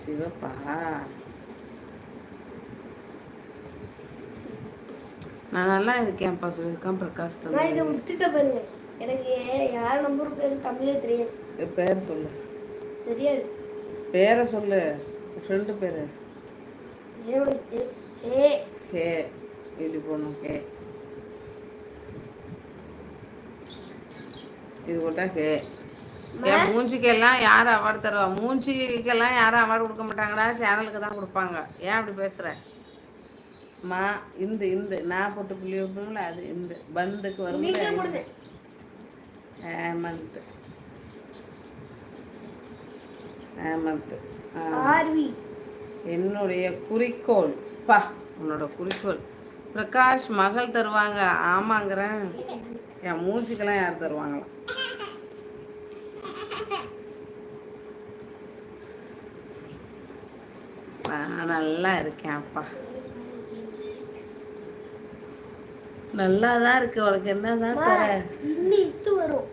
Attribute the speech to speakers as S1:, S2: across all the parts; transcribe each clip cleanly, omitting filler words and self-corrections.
S1: சிவப்பா? நான் நல்லா இருக்கேன்ப்பா சொல்லியிருக்கான் பிரகாஷ்
S2: நான் இதை விட்டுட்ட பாருங்க. எனக்கு யார் நம்பர் பேர் தமிழே தெரியாது.
S1: பேர் சொல்லு.
S2: தெரியாது.
S1: பேரை சொல்லு. ஃப்ரெண்டு பேர் ஹே இப்படி போடணும். ஹே இது போட்டா ஹே. என் மூஞ்சிக்கெல்லாம் யார் அவார்டு தருவா? மூஞ்சிக்கெல்லாம் யாரும் அவார்டு கொடுக்க மாட்டாங்கடா, சேனலுக்கு தான் கொடுப்பாங்க. ஏன் அப்படி பேசுகிற? இந்த நான் போட்டு புள்ளி வைப்போம்ல, அது இந்த பந்துக்கு வரும்போது ஹேமந்த். என்னுடைய குறிக்கோள் பா. உன்னோட குறிக்கோள் பிரகாஷ் மகள் தருவாங்க. ஆமாங்கிறேன். என் மூஞ்சிக்கெல்லாம் யார் தருவாங்களாம்? நான் நல்லா இருக்கேன் அப்பா. நல்லாதான் இருக்கு. உனக்கு என்னதான் தர?
S2: இன்னும் இத்து வரும்.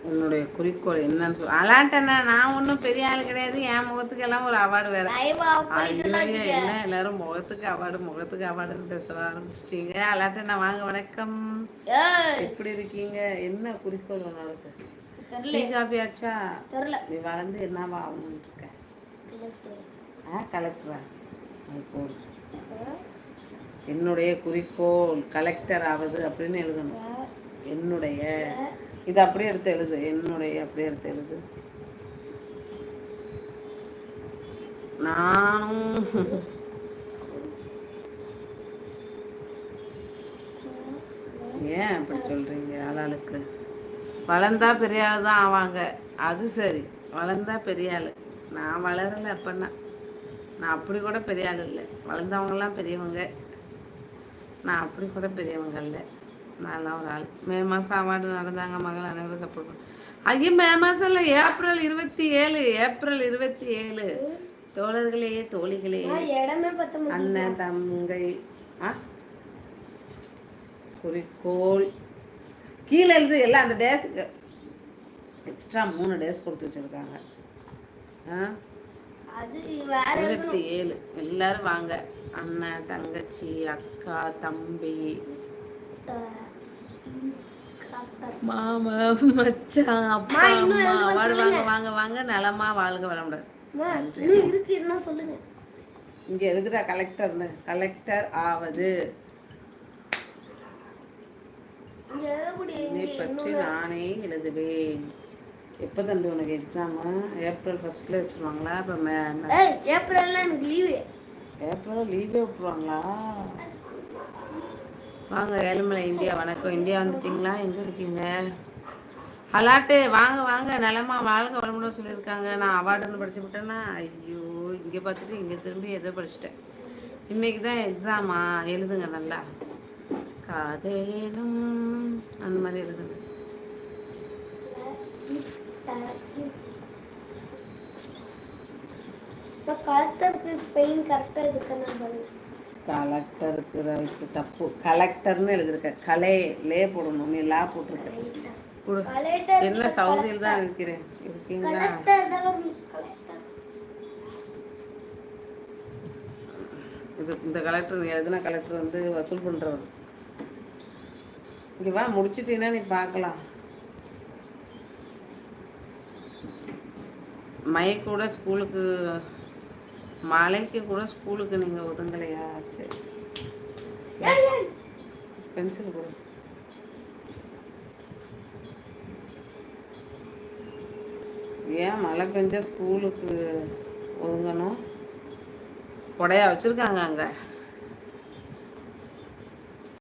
S1: உன்னுடைய குறிக்கோள் என்னன்னு சொல்ல அலாட்டண்ணா. நான் ஒன்றும் பெரிய ஆள் கிடையாது. என் முகத்துக்கு எல்லாம் ஒரு அவார்டு வேற. என்ன எல்லாரும் முகத்துக்கு அவார்டுன்னு பேச ஆரம்பிச்சிட்டீங்க. அலாட்டண்ணா வாங்க, வணக்கம். எப்படி இருக்கீங்க? என்ன குறிக்கோள் உனக்கு? டீ காஃபி ஆச்சா? நீ வளர்ந்து என்னவா ஆகணும்னு இருக்க? கலெக்டரா? என்னுடைய குறிக்கோள் கலெக்டர் ஆகுது அப்படின்னு எழுதணும். என்னுடைய இது அப்படியே எடுத்து எழுது. என்னுடைய அப்படியே எடுத்து எழுது. நானும் ஏன் அப்படி சொல்றீங்க? ஆளாளுக்கு வளர்ந்தா பெரிய ஆள் தான் ஆவாங்க. அது சரி, வளர்ந்தா பெரிய ஆள். நான் வளரலை. அப்பன்னா நான் அப்படி கூட பெரிய ஆள் இல்லை. வளர்ந்தவங்கெல்லாம் பெரியவங்க. நான் அப்படி கூட பெரியவங்க இல்லை. நல்லா ஒரு ஆள். மே மாதம் அவார்டு நடந்தாங்க. மகள் அனைவரும் சப்போர்ட் பண்ண. ஐயோ, மே மாதம் இல்லை, ஏப்ரல் 27. தோழர்களே, தோழிகளே, அண்ணன் தங்கை, குறிக்கோள் கீழே இருந்து எல்லாம் அந்த டேஸுக்கு எக்ஸ்ட்ரா 3 டேஸ் கொடுத்து வச்சிருக்காங்க. 27 எல்லாரும் வாங்க. அண்ணன், தங்கச்சி, அக்கா, தம்பி, மாமா, மச்சான், அப்பா, அம்மா, அவார்டு வாங்க. நலமா வாழ்க வளமுடன். இங்க எதுக்குடா கலெக்டர்னு? கலெக்டர் ஆவது இதை பற்றி நானே எழுதுவேன். எப்போ தம்பி உனக்கு எக்ஸாமு? ஏப்ரல் 1 வச்சுருவாங்களா? இப்போ
S2: ஏப்ரல்ல எனக்கு லீவு.
S1: ஏப்ரல் லீவே விட்டுருவாங்களா? வாங்க ஏழுமலை இந்தியா. வணக்கம். இந்தியா வந்துட்டீங்களா? எங்கே இருக்கீங்க? அலாட்டு வாங்க. நலமா வாழ்க வளமுடன் சொல்லியிருக்காங்க. நான் அவார்டுன்னு படிச்சு விட்டேன்னா, ஐயோ, இங்கே பார்த்துட்டு இங்கே திரும்பி எதோ படிச்சுட்டேன். இன்னைக்கு தான் எக்ஸாமா? எழுதுங்க நல்லா. காதலும் அந்த மாதிரி எழுதுங்க.
S2: கலெக்டருக்கு ஸ்பெல்லிங் கரெக்டா இருக்குன்னு
S1: கலெக்டருக்கு தப்பு. கலெக்டர்னு எழுதிருக்க. கலே போடணும். நீ லா போட்டிருக்க. என்ன சவுதியில் தான் இருக்கீங்களா? இந்த கலெக்டர் நீ எழுதின கலெக்டர் வந்து வசூல் பண்றவர். இங்க வா, முடிச்சிட்டீங்கன்னா நீ பார்க்கலாம். கூட ஸ்கூலுக்கு மலைக்கு கூட ஸ்கூலுக்கு நீங்கள் ஒதுங்கலையா? சரி, பென்சில் கூட. ஏன் மழை பெஞ்சா ஸ்கூலுக்கு ஒதுங்கணும்? கொடையா வச்சுருக்காங்க அங்கே.